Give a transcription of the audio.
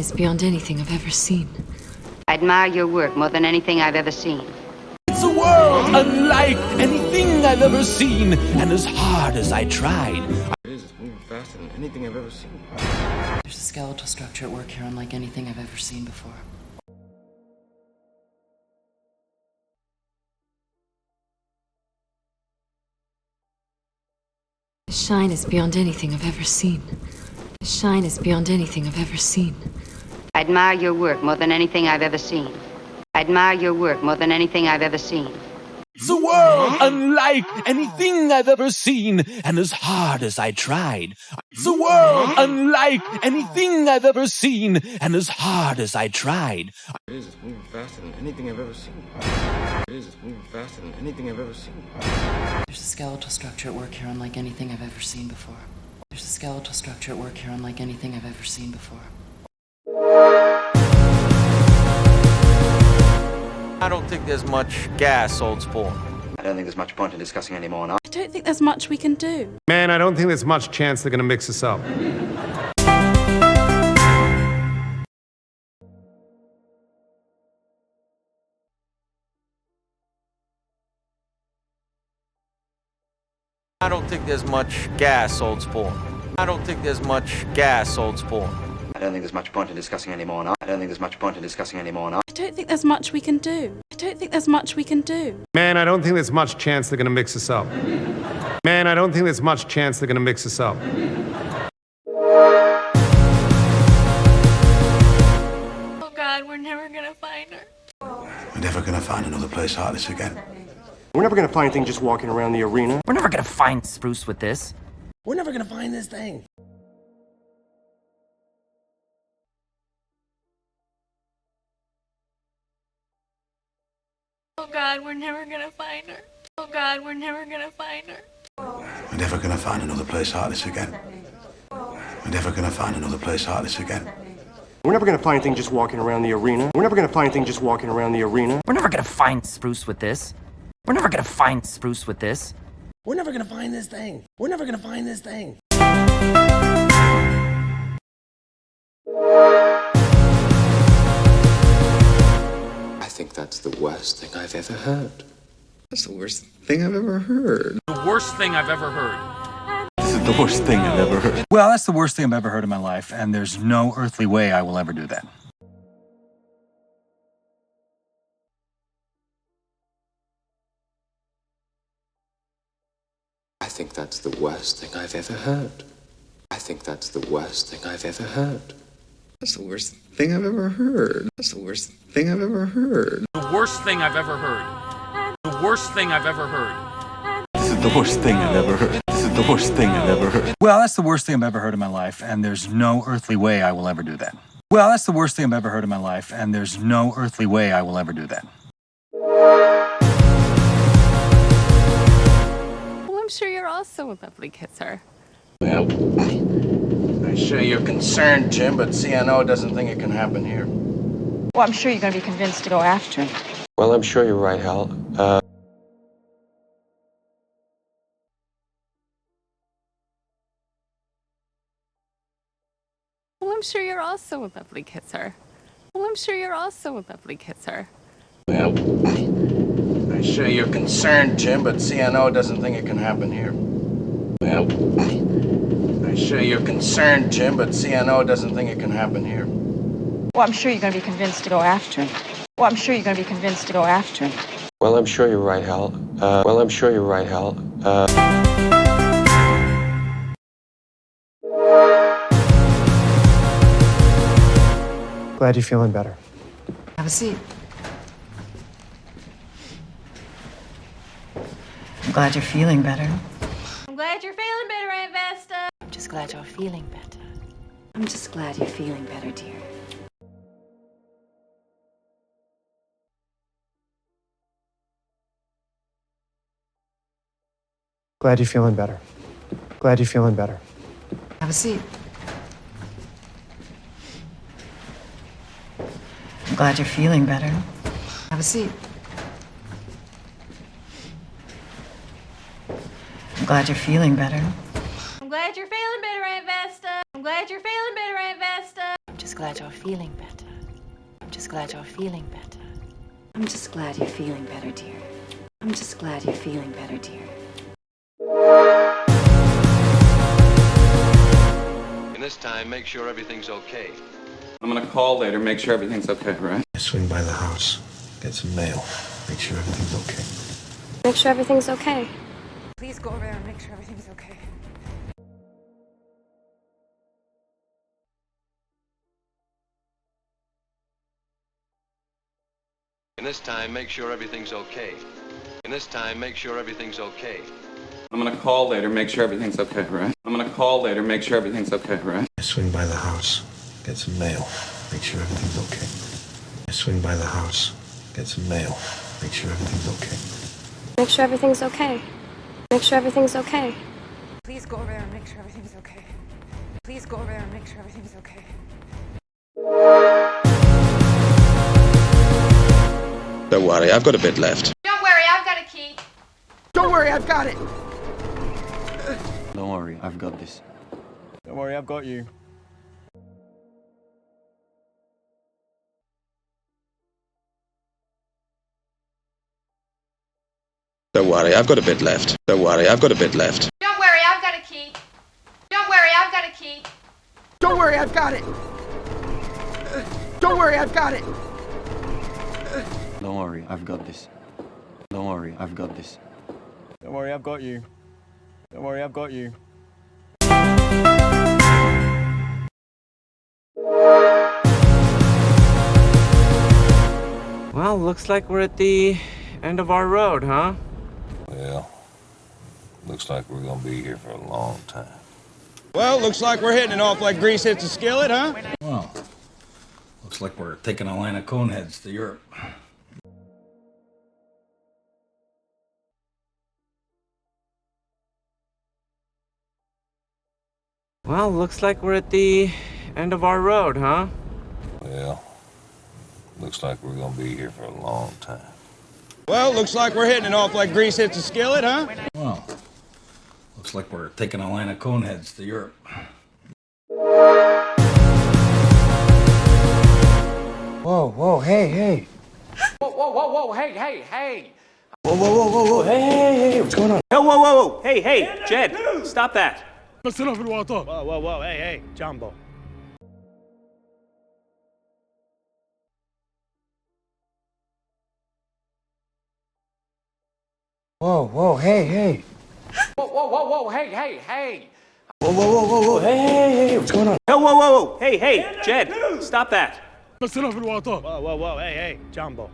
is beyond anything I've ever seen. I admire your work more than anything I've ever seen. It's a world unlike anything I've ever seen, and as hard as I tried. It's moving faster than anything I've ever seen. There's a skeletal structure at work here unlike anything I've ever seen before. The shine is beyond anything I've ever seen. The shine is beyond anything I've ever seen. I admire your work more than anything I've ever seen. I admire your work more than anything I've ever seen. It's a world unlike anything I've ever seen, and as hard as I tried. It's a world unlike anything I've ever seen, and as hard as I tried. It's moving faster than anything I've ever seen. It's moving faster than anything I've ever seen. There's a skeletal structure at work here unlike anything I've ever seen before. There's a skeletal structure at work here unlike anything I've ever seen before. I don't think there's much gas, old spool. I don't think there's much point in discussing anymore now. I don't think there's much we can do. Man, I don't think there's much chance they're gonna mix us up. I don't think there's much gas, old spool. I don't think there's much gas, old spool. I don't think there's much point in discussing anymore now. I don't think there's much point in discussing anymore now. I don't think there's much we can do. I don't think there's much we can do. Man, I don't think there's much chance they're gonna mix us up. Man, I don't think there's much chance they're gonna mix us up. Oh God, we're never gonna find her. We're never gonna find another place like this again. We're never gonna find anything just walking around the arena. We're never gonna find Spruce with this. We're never gonna find this thing. Oh God, we're never gonna find her. Oh God, we're never gonna find her. We're never gonna find another place like this again. We're never gonna find another place like this again. We're never gonna find anything just walking around the arena. We're never gonna find anything just walking around the arena. We're never gonna find Spruce with this. We're never gonna find Spruce with this. We're never gonna find this thing. We're never gonna find this thing. I think that's the worst thing I've ever heard. That's the worst thing I've ever heard. The worst thing I've ever heard. This is the worst thing I've ever heard. Well, that's the worst thing I've ever heard in my life, and there's no earthly way I will ever do that. I think that's the worst thing I've ever heard. I think that's the worst thing I've ever heard. That's the worst thing I've ever heard. That's the worst thing I've ever heard. The worst thing I've ever heard. The worst thing I've ever heard. This is the worst thing I've ever heard. This is the worst thing I've ever heard. Well, that's the worst thing I've ever heard in my life, and there's no earthly way I will ever do that. Well, that's the worst thing I've ever heard in my life, and there's no earthly way I will ever do that. Well, I'm sure you're also a lovely kisser. Well, I'm sure you're concerned, Jim, but CNO doesn't think it can happen here. Well, I'm sure you're going to be convinced to go after him. Well, I'm sure you're right, Hal. Well, I'm sure you're also a lovely kisser. Well, I'm sure you're also a lovely kisser. Well, I'm sure you're concerned, Jim, but CNO doesn't think it can happen here. Well, I'm sure you're concerned, Jim, but CNO doesn't think it can happen here. Well, I'm sure you're going to be convinced to go after him. Well, I'm sure you're going to be convinced to go after him. Well, I'm sure you're right, Hal. Well, I'm sure you're right, Hal. Glad you're feeling better. Have a seat. I'm glad you're feeling better. I'm glad you're feeling better, Aunt Vesta. I'm just glad you're feeling better. I'm just glad you're feeling better, dear. Glad you're feeling better. Glad you're feeling better. Have a seat. I'm glad you're feeling better. Have a seat. I'm glad you're feeling better. I'm glad you're feeling better, Aunt Vesta. I'm glad you're feeling better, Aunt Vesta. I'm just glad you're feeling better. I'm just glad you're feeling better. I'm just glad you're feeling better, dear. I'm just glad you're feeling better, dear. And this time, make sure everything's okay. I'm gonna call later, make sure everything's okay, right? Swing by the house, get some mail, make sure everything's okay. Make sure everything's okay. Please go over there and make sure everything's okay. And this time, make sure everything's okay. And this time, make sure everything's okay. I'm gonna call later, make sure everything's okay, right? I'm gonna call later, make sure everything's okay, right? Swing by the house, get some mail, make sure everything's okay. Swing by the house, get some mail, make sure everything's okay. Make sure everything's okay. Make sure everything's okay. Please go over there and make sure everything's okay. Please go over there and make sure everything's okay. Don't worry, I've got a bit left. Don't worry, I've got a key. Don't worry, I've got it. Don't worry, I've got this. Don't worry, I've got you. Don't worry, I've got a bit left. Don't worry, I've got a bit left. Don't worry, I've got a key. Don't worry, I've got a key. Don't worry, I've got it. Don't worry, I've got it. Don't worry, I've got this. Don't worry, I've got this. Don't worry, I've got you. Don't worry, I've got you. Well, looks like we're at the end of our road, huh? Well, looks like we're gonna be here for a long time. Well, looks like we're hitting it off like grease hits a skillet, huh? Well, looks like we're taking a line of coneheads to Europe. Well, looks like we're at the end of our road, huh? Well, looks like we're gonna be here for a long time. Well, looks like we're hitting it off like grease hits a skillet, huh? Well, looks like we're taking a line of coneheads to Europe. Whoa, whoa, hey. Whoa, hey. Whoa, hey, what's going on? Whoa, hey, Jed, stop that. Whoa, hey, Jumbo. Whoa, hey. Whoa, Hey, what's going on? Whoa, hey, Jed, stop that. Whoa, hey, Jumbo.